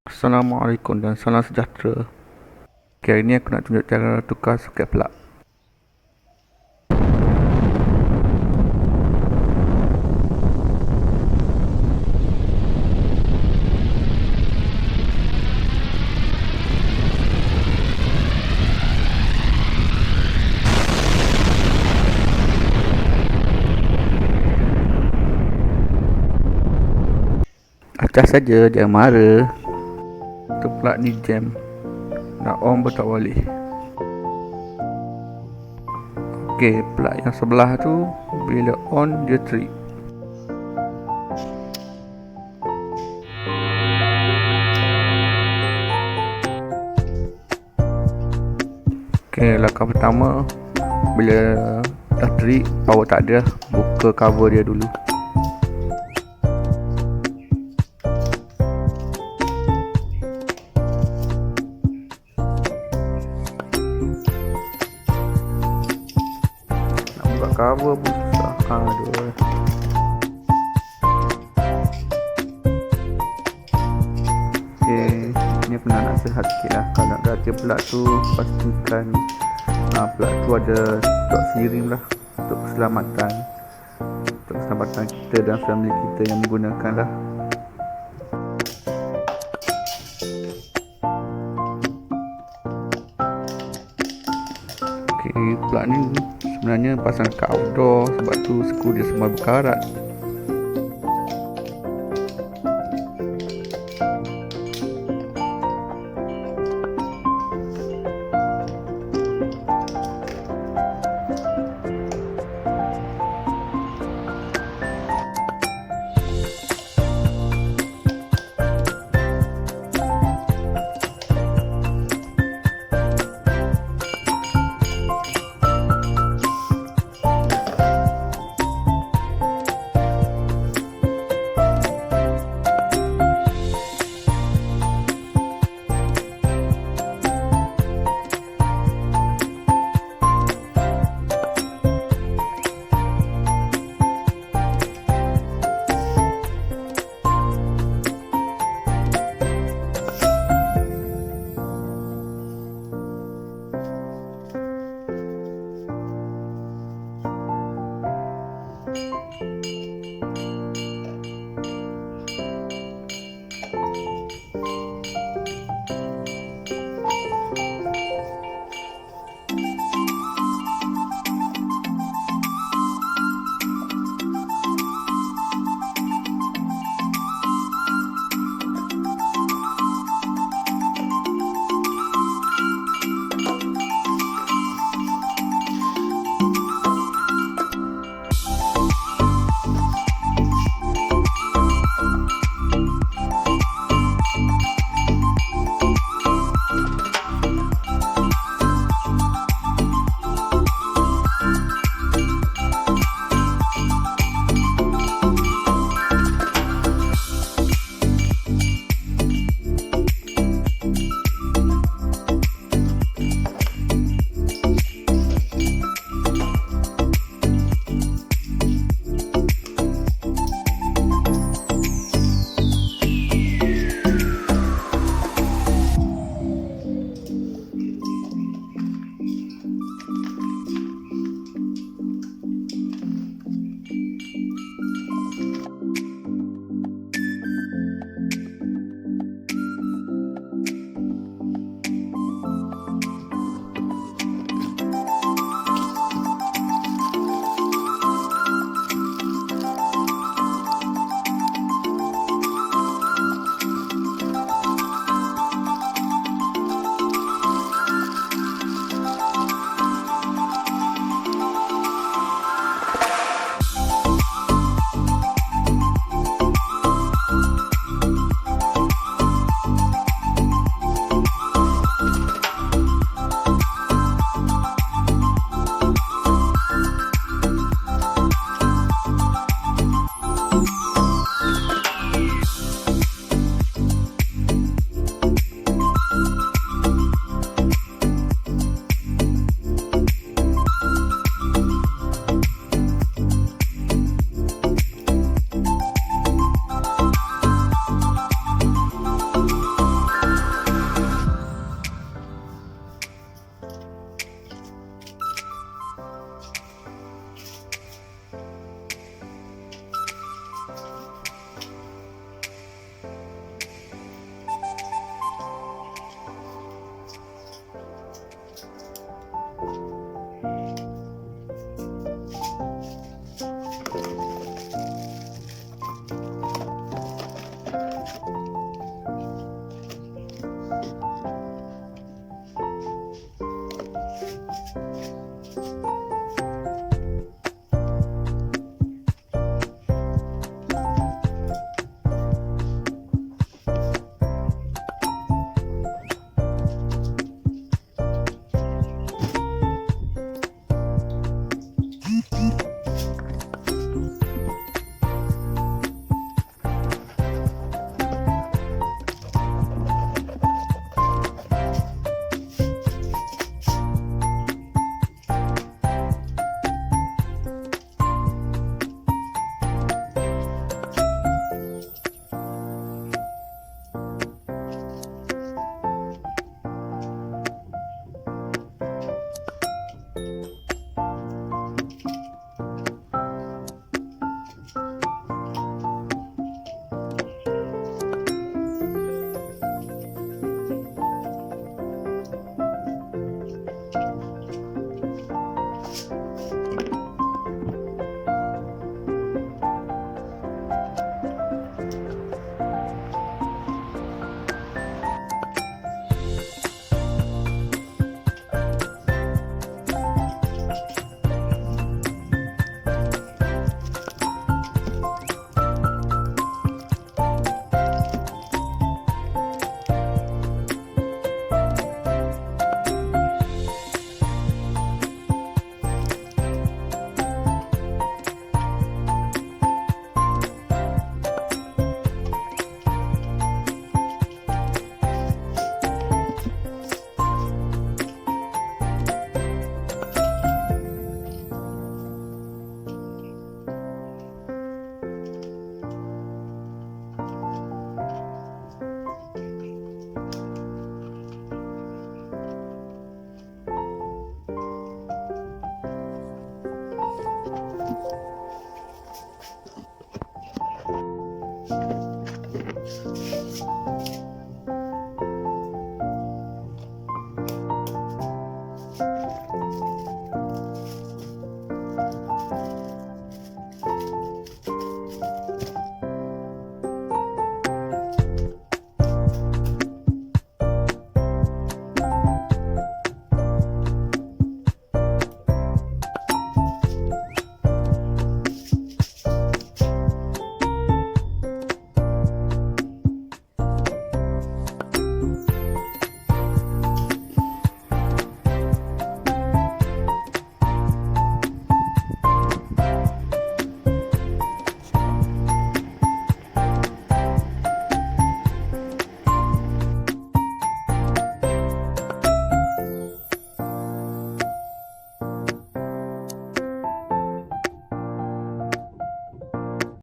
Assalamualaikum dan salam sejahtera. Okay, hari ni aku nak tunjuk cara tukar soket plug. Acah saja, jangan marah. Tu plug ni jam. Nak on pun tak boleh. Okey, plug yang sebelah tu bila on dia trip. Okey, langkah pertama bila dah trip, power tak ada, buka cover dia dulu. Buka cover pun susah. Aduh. Okay, ni aku nak nasihat sikit lah. Kalau nak ganti plug tu, pastikan plug tu ada stok siring lah, untuk keselamatan kita dan family kita yang menggunakan lah. Okay, plug ni sebenarnya pasang kat outdoor, sebab tu skru dia semua berkarat.